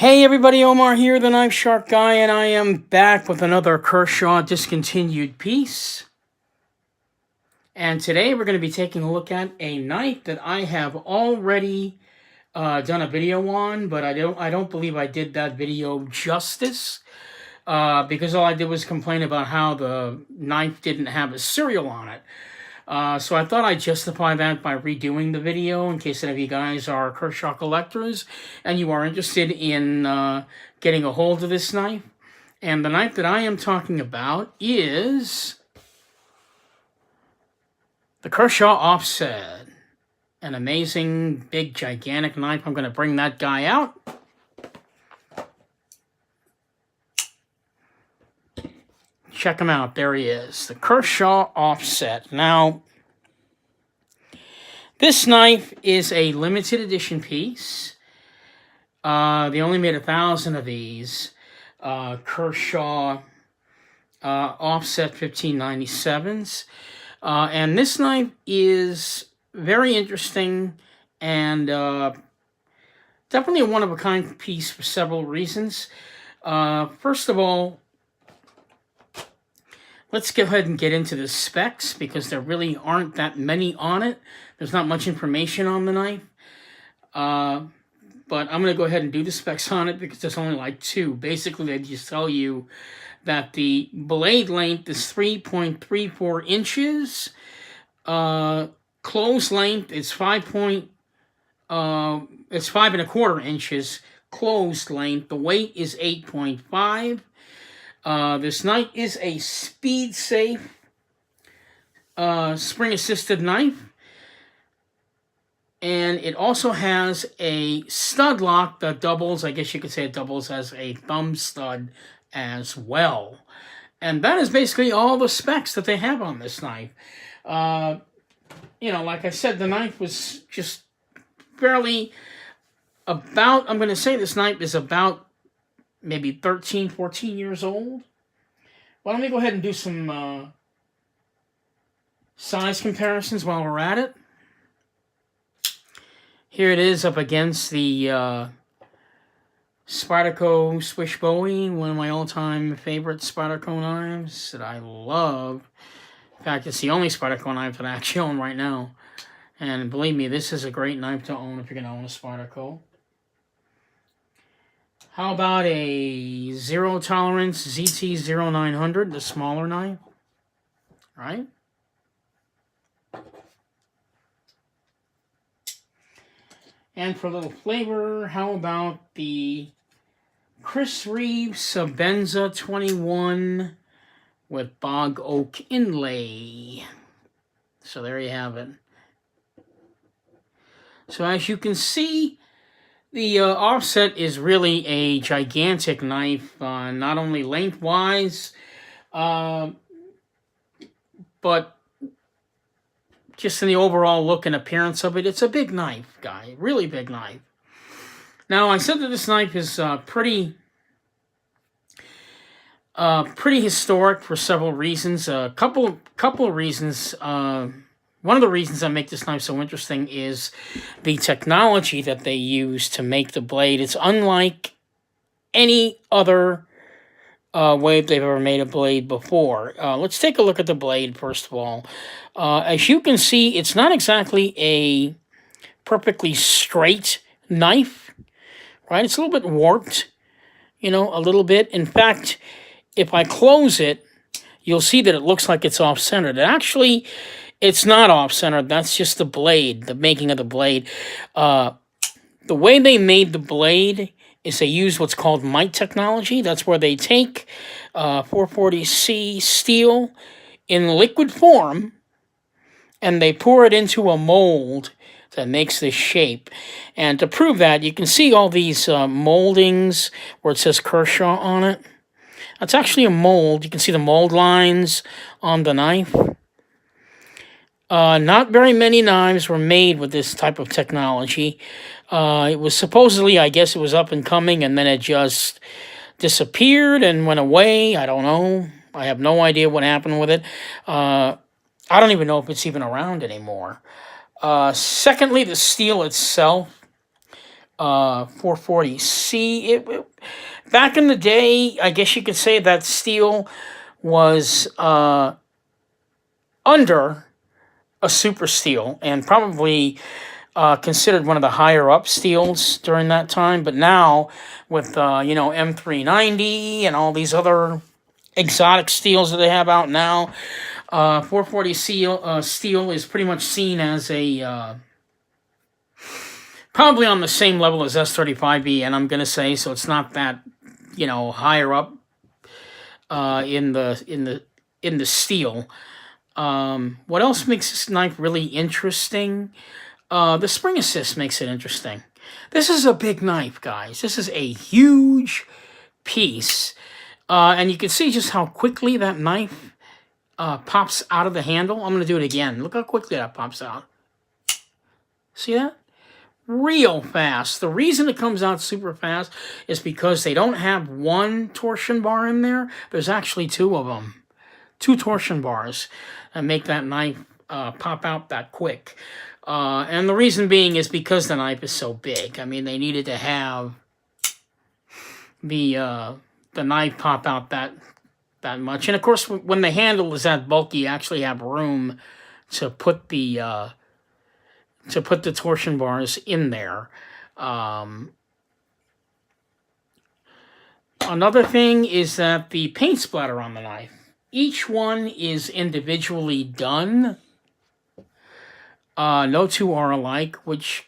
Hey everybody, Omar here, the Knife Shark Guy, and I am back with another Kershaw discontinued piece. And today we're going to be taking a look at a knife that I have already done a video on, but I don't believe I did that video justice because all I did was complain about how the knife didn't have a serial on it. So I thought I'd justify that by redoing the video in case any of you guys are Kershaw collectors and you are interested in getting a hold of this knife. And the knife that I am talking about is the Kershaw Offset. An amazing, big, gigantic knife. I'm going to bring that guy out. Check him out. There he is. The Kershaw Offset. Now, this knife is a limited edition piece. They only made 1,000 of these. Kershaw Offset 1597s. And this knife is very interesting and definitely a one-of-a-kind piece for several reasons. First of all, let's go ahead and get into the specs because there really aren't that many on it. There's not much information on the knife. But I'm going to go ahead and do the specs on it because there's only like two. Basically, they just tell you that the blade length is 3.34 inches. Closed length is 5.25 inches. Closed length. The weight is 8.5. This knife is a speed safe spring assisted knife. And it also has a stud lock that doubles, I guess you could say it doubles as a thumb stud as well. And that is basically all the specs that they have on this knife. Like I said, the knife was just barely about, I'm going to say this knife is about maybe 13, 14 years old. Well, let me go ahead and do some size comparisons while we're at it. Here it is up against the Spyderco Swish Bowie, one of my all-time favorite Spyderco knives that I love. In fact, it's the only Spyderco knife that I actually own right now. And believe me, this is a great knife to own if you're going to own a Spyderco. How about a Zero Tolerance ZT-0900, the smaller knife? All right. And for a little flavor, how about the Chris Reeve Sabenza 21 with bog oak inlay? So there you have it. So as you can see, the Offset is really a gigantic knife, not only lengthwise, but just in the overall look and appearance of it. It's a big knife, guy. Really big knife. Now, I said that this knife is pretty historic for several reasons. A couple of reasons. One of the reasons that make this knife so interesting is the technology that they use to make the blade. It's unlike any other way they've ever made a blade before. Let's take a look at the blade, first of all. As you can see, it's not exactly a perfectly straight knife, right? It's a little bit warped, a little bit. In fact, if I close it, you'll see that it looks like it's off-centered. Actually, it's not off-centered. That's just the blade, the making of the blade. The way they made the blade is they use what's called mite technology. That's where they take 440C steel in liquid form and they pour it into a mold that makes this shape. And to prove that, you can see all these moldings where it says Kershaw on it. That's actually a mold. You can see the mold lines on the knife. Not very many knives were made with this type of technology. It was supposedly, I guess it was up and coming, and then it just disappeared and went away. I don't know. I have no idea what happened with it. I don't even know if it's even around anymore. Secondly, the steel itself 440C. Back in the day, I guess you could say that steel was under a super steel and probably considered one of the higher up steels during that time. But now with M390 and all these other exotic steels that they have out now, 440 steel is pretty much seen as a probably on the same level as S35B, and I'm gonna say so. It's not that higher up in the steel. What else makes this knife really interesting? The spring assist makes it interesting. This is a big knife, guys. This is a huge piece. And you can see just how quickly that knife pops out of the handle. I'm going to do it again. Look how quickly that pops out. See that? Real fast. The reason it comes out super fast is because they don't have one torsion bar in there. There's actually two of them. Two torsion bars that make that knife pop out that quick. And the reason being is because the knife is so big. I mean, they needed to have the knife pop out that much. And of course, when the handle is that bulky, you actually have room to put the torsion bars in there. Another thing is that the paint splatter on the knife. Each one is individually done. No two are alike, which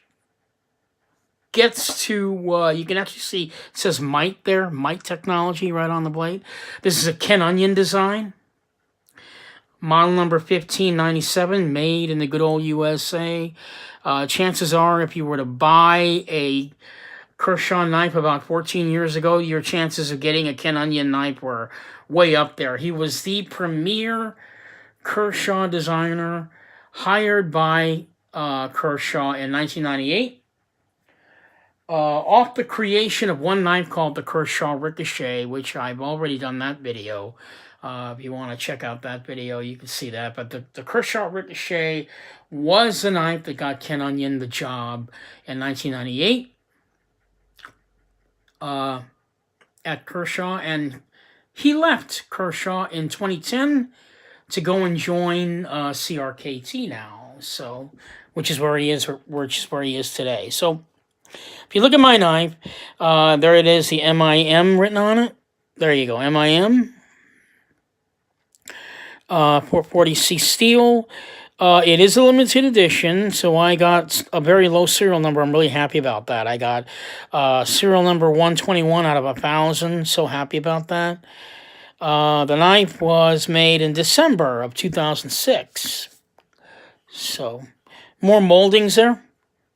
gets to, you can actually see, it says Mite there, Mite technology right on the blade. This is a Ken Onion design. Model number 1597, made in the good old USA. Chances are, if you were to buy a Kershaw knife about 14 years ago, your chances of getting a Ken Onion knife were way up there. He was the premier Kershaw designer, hired by Kershaw in 1998. Off the creation of one knife called the Kershaw Ricochet, which I've already done that video. If you want to check out that video, you can see that. But the Kershaw Ricochet was the knife that got Ken Onion the job in 1998 at Kershaw. And he left Kershaw in 2010 to go and join CRKT now. So, which is where he is today. So, if you look at my knife, there it is, the MIM written on it. There you go, MIM. 440C steel. It is a limited edition, so I got a very low serial number. I'm really happy about that. I got serial number 121 out of 1,000. So happy about that. The knife was made in December of 2006. So, more moldings there.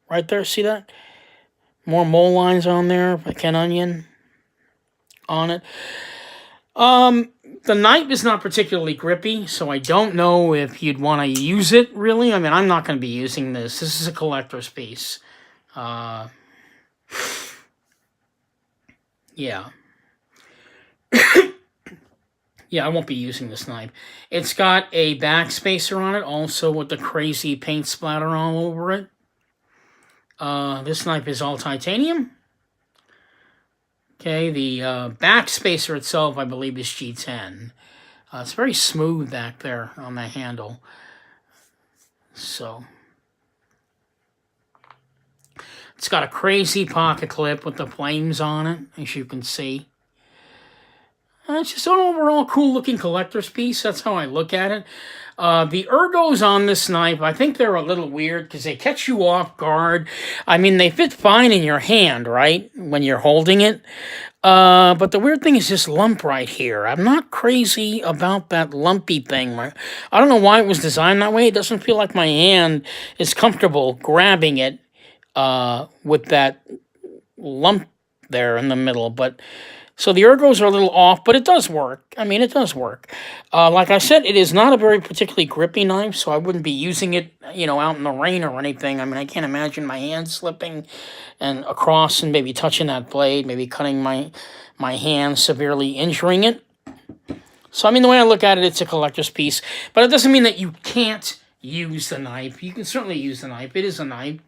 Right there, see that? More mold lines on there by Ken Onion on it. The knife is not particularly grippy, so I don't know if you'd want to use it, really. I mean, I'm not going to be using this. This is a collector's piece. Yeah. Yeah, I won't be using this knife. It's got a back spacer on it, also with the crazy paint splatter all over it. This knife is all titanium. Okay, the back spacer itself, I believe, is G10. It's very smooth back there on the handle. So, it's got a crazy pocket clip with the flames on it, as you can see. It's just an overall cool-looking collector's piece. That's how I look at it. The ergos on this knife, I think they're a little weird because they catch you off guard. I mean, they fit fine in your hand, right, when you're holding it. But the weird thing is this lump right here. I'm not crazy about that lumpy thing. I don't know why it was designed that way. It doesn't feel like my hand is comfortable grabbing it with that lump there in the middle. But so the ergos are a little off, but it does work. I mean, it does work. Like I said, it is not a very particularly grippy knife, so I wouldn't be using it, out in the rain or anything. I mean, I can't imagine my hand slipping and across and maybe touching that blade, maybe cutting my hand, severely injuring it. So, I mean, the way I look at it, it's a collector's piece. But it doesn't mean that you can't use the knife. You can certainly use the knife. It is a knife,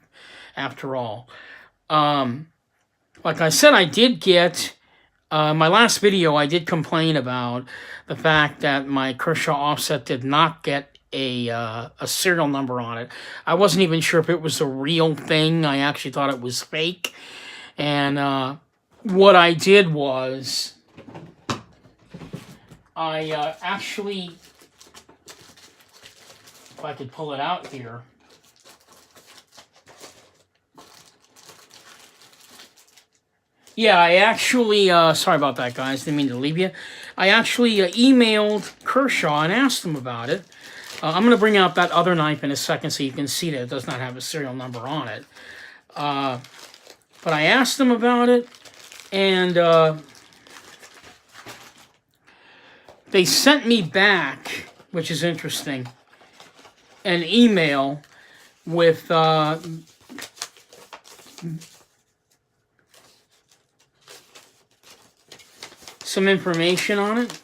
after all. Like I said, I did get, my last video, I did complain about the fact that my Kershaw Offset did not get a serial number on it. I wasn't even sure if it was a real thing. I actually thought it was fake. And what I did was, I actually, if I could pull it out here, yeah, I actually, sorry about that, guys. Didn't mean to leave you. I actually emailed Kershaw and asked him about it. I'm going to bring out that other knife in a second so you can see that it does not have a serial number on it. But I asked him about it, and they sent me back, which is interesting, an email with some information on it,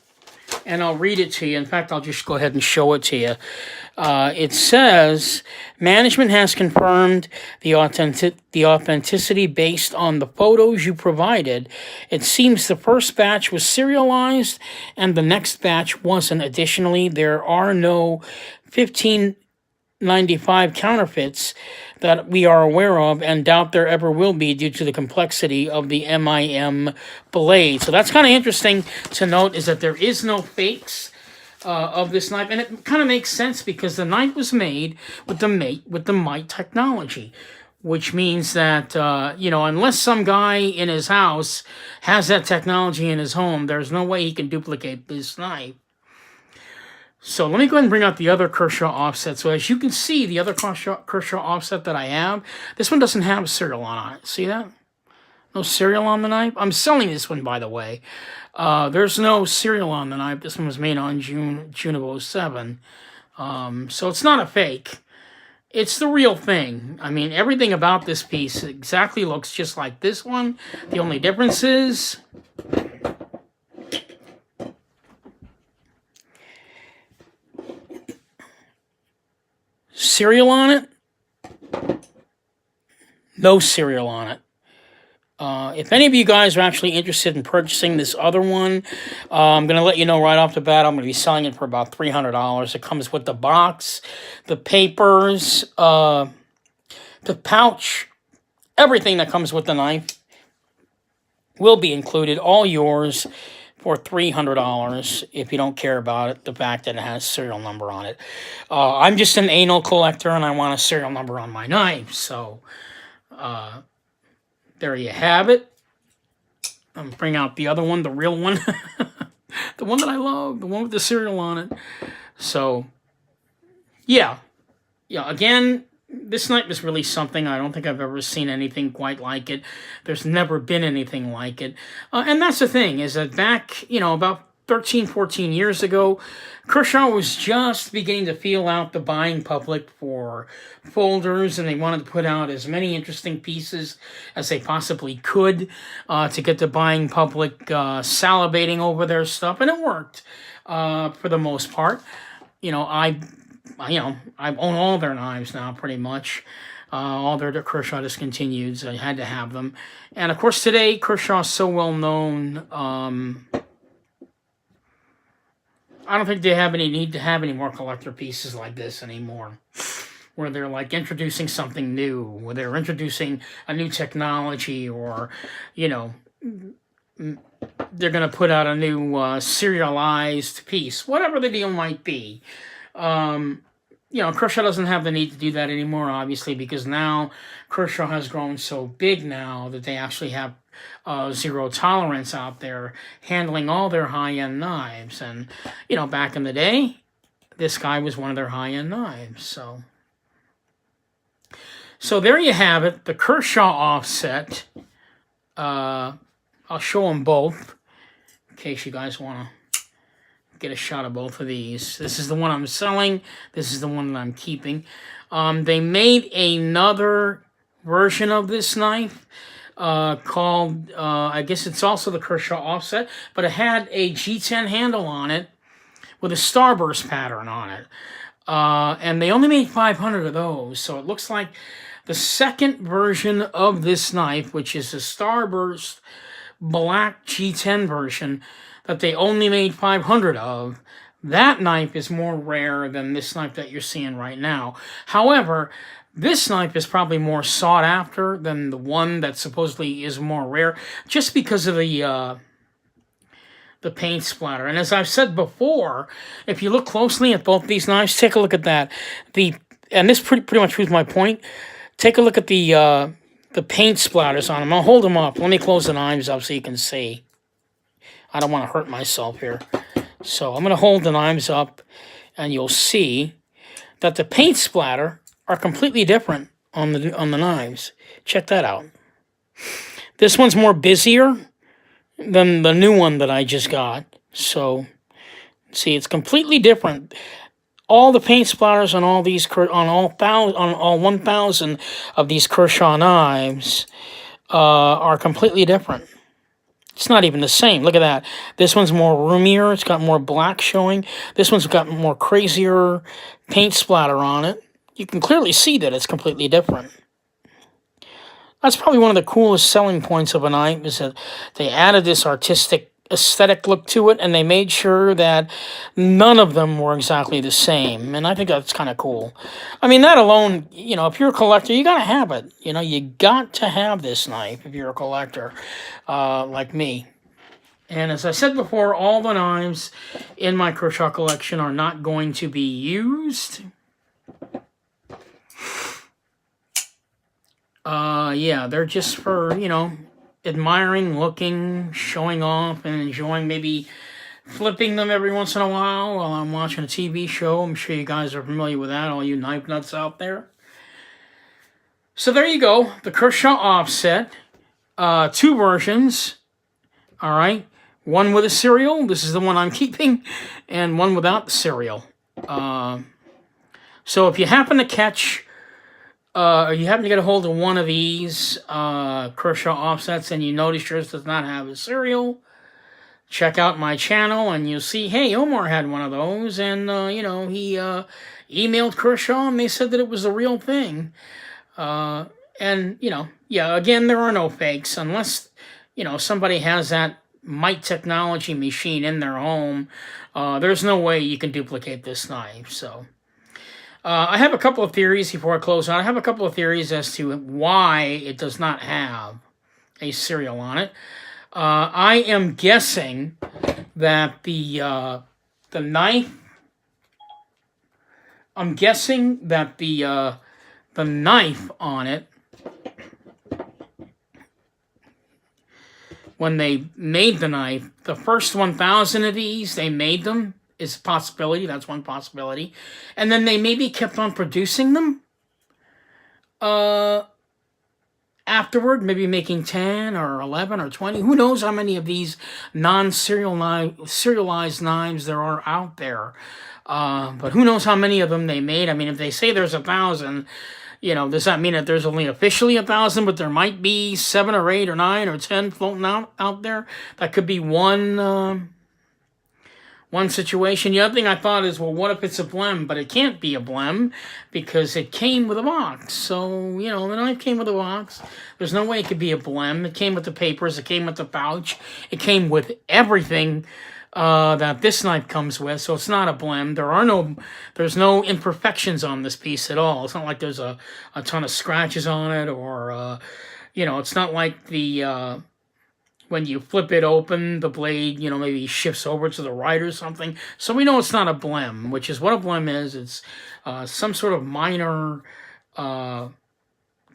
and I'll read it to you. In fact, I'll just go ahead and show it to you. It says, management has confirmed the authenticity based on the photos you provided. It seems the first batch was serialized and the next batch wasn't. Additionally, there are no 1595 counterfeits that we are aware of and doubt there ever will be due to the complexity of the MIM blade. So that's kind of interesting to note, is that there is no fakes of this knife, and it kind of makes sense because the knife was made with the mite technology, which means that you know, unless some guy in his house has that technology in his home, there's no way he can duplicate this knife. So let me go ahead and bring out the other Kershaw Offset. So as you can see, the other Kershaw Offset that I have, this one doesn't have a serial on it. See that? No serial on the knife. I'm selling this one, by the way. There's no serial on the knife. This one was made on June of 07. So it's not a fake. It's the real thing. I mean, everything about this piece exactly looks just like this one. The only difference is serial on it, no serial on it. If any of you guys are actually interested in purchasing this other one, I'm going to let you know right off the bat, I'm going to be selling it for about $300. It comes with the box, the papers, the pouch, everything that comes with the knife will be included, all yours, for $300 if you don't care about it, the fact that it has a serial number on it. I'm just an anal collector and I want a serial number on my knife, so there you have it. I'm bring out the other one, the real one, the one that I love, the one with the serial on it. So yeah, again, this knife is really something. I don't think I've ever seen anything quite like it. There's never been anything like it. And that's the thing, is that back, you know, about 13, 14 years ago, Kershaw was just beginning to feel out the buying public for folders, and they wanted to put out as many interesting pieces as they possibly could to get the buying public salivating over their stuff, and it worked for the most part. You know, I own all their knives now, pretty much. All their Kershaw discontinued, so I had to have them. And of course, today, Kershaw is so well known, I don't think they have any need to have any more collector pieces like this anymore, where they're like introducing something new, where they're introducing a new technology, or, you know, they're going to put out a new serialized piece, whatever the deal might be. You know, Kershaw doesn't have the need to do that anymore, obviously, because now Kershaw has grown so big now that they actually have zero tolerance out there handling all their high-end knives. And, you know, back in the day, this guy was one of their high-end knives. So there you have it, the Kershaw Offset. I'll show them both in case you guys want to get a shot of both of these. This is the one I'm selling. This is the one that I'm keeping. They made another version of this knife called, I guess it's also the Kershaw Offset, but it had a G10 handle on it with a starburst pattern on it. And they only made 500 of those, so it looks like The second version of this knife, which is the Starburst Black G10 version that they only made 500 of, that knife is more rare than this knife that you're seeing right now. However, this knife is probably more sought after than the one that supposedly is more rare, just because of the paint splatter. And as I've said before, if you look closely at both these knives, take a look at that. And this pretty much proves my point. Take a look at the paint splatters on them. I'll hold them up. Let me close the knives up so you can see. I don't want to hurt myself here. So I'm going to hold the knives up, and you'll see that the paint splatter are completely different on the knives. Check that out. This one's more busier than the new one that I just got. So, see, it's completely different. All the paint splatters on all these on all 1,000 of these Kershaw knives are completely different. It's not even the same. Look at that. This one's more roomier. It's got more black showing. This one's got more crazier paint splatter on it. You can clearly see that it's completely different. That's probably one of the coolest selling points of a knife, is that they added this artistic aesthetic look to it, and they made sure that none of them were exactly the same. And I think that's kind of cool. I mean, that alone, you know, if you're a collector, you got to have it. You know, you got to have this knife if you're a collector like me. And as I said before, all the knives in my Kershaw collection are not going to be used. Yeah, they're just for, you know, admiring, looking, showing off, and enjoying, maybe flipping them every once in a while I'm watching a TV show. I'm sure you guys are familiar with that, all you knife nuts out there. So there you go, the Kershaw Offset. Two versions, all right? One with a serial, this is the one I'm keeping, and one without the serial. So if you happen to catch or you happen to get a hold of one of these Kershaw Offsets and you notice yours does not have a serial, check out my channel and you'll see, hey, Omar had one of those, and, you know, he emailed Kershaw and they said that it was the real thing. And, you know, yeah, again, there are no fakes unless, you know, somebody has that Mite Technology machine in their home. There's no way you can duplicate this knife, so... I have a couple of theories before I close out. I have a couple of theories as to why it does not have a serial on it. I am guessing that the knife. I'm guessing that the knife on it, when they made the knife, the first 1,000 of these, they made them. Is a possibility. That's one possibility. And then they maybe kept on producing them afterward, maybe making 10 or 11 or 20. Who knows how many of these serialized knives there are out there. But who knows how many of them they made. I mean, if they say there's 1,000, you know, does that mean that there's only officially 1,000, but there might be 7 or 8 or 9 or 10 floating out there? That could be one situation. The other thing I thought is, well, what if it's a blem? But it can't be a blem because it came with a box. So, you know, the knife came with a box. There's no way it could be a blem. It came with the papers. It came with the pouch. It came with everything that this knife comes with. So it's not a blem. There's no imperfections on this piece at all. It's not like there's a ton of scratches on it, or, you know, it's not like the... when you flip it open, the blade, you know, maybe shifts over to the right or something. So we know it's not a blem, which is what a blem is. It's some sort of minor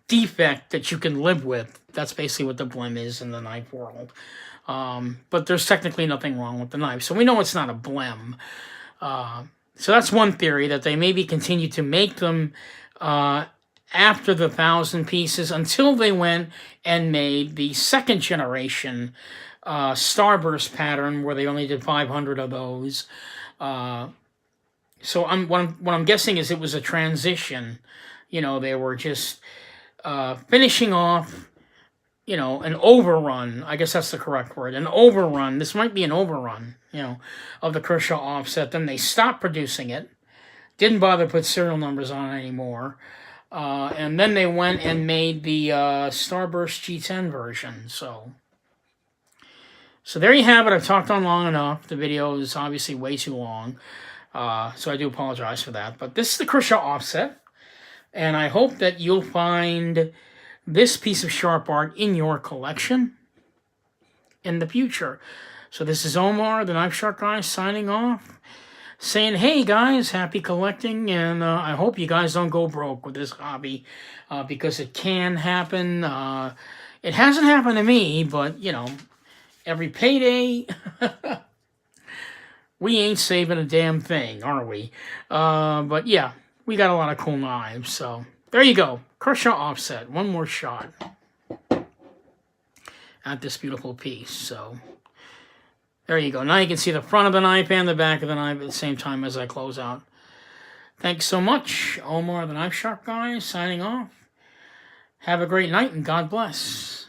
defect that you can live with. That's basically what the blem is in the knife world. But there's technically nothing wrong with the knife. So we know it's not a blem. So that's one theory, that they maybe continue to make them after the 1,000 pieces until they went and made the second generation Starburst pattern, where they only did 500 of those. So what I'm guessing is it was a transition. You know, they were just finishing off, you know, an overrun. I guess that's the correct word. An overrun. This might be an overrun, you know, of the Kershaw Offset. Then they stopped producing it. Didn't bother to put serial numbers on it anymore. And then they went and made the Starburst G10 version. So there you have it. I've talked on long enough. The video is obviously way too long. So I do apologize for that. But this is the Kershaw Offset. And I hope that you'll find this piece of sharp art in your collection in the future. So this is Omar, the Knife Shark Guy, signing off. Saying, hey guys, happy collecting. And I hope you guys don't go broke with this hobby. Because it can happen. It hasn't happened to me, but, you know, every payday... we ain't saving a damn thing, are we? But yeah, we got a lot of cool knives. So there you go. Kershaw Offset. One more shot at this beautiful piece. So there you go. Now you can see the front of the knife and the back of the knife at the same time as I close out. Thanks so much. Omar, the Knife Shark Guy, signing off. Have a great night and God bless.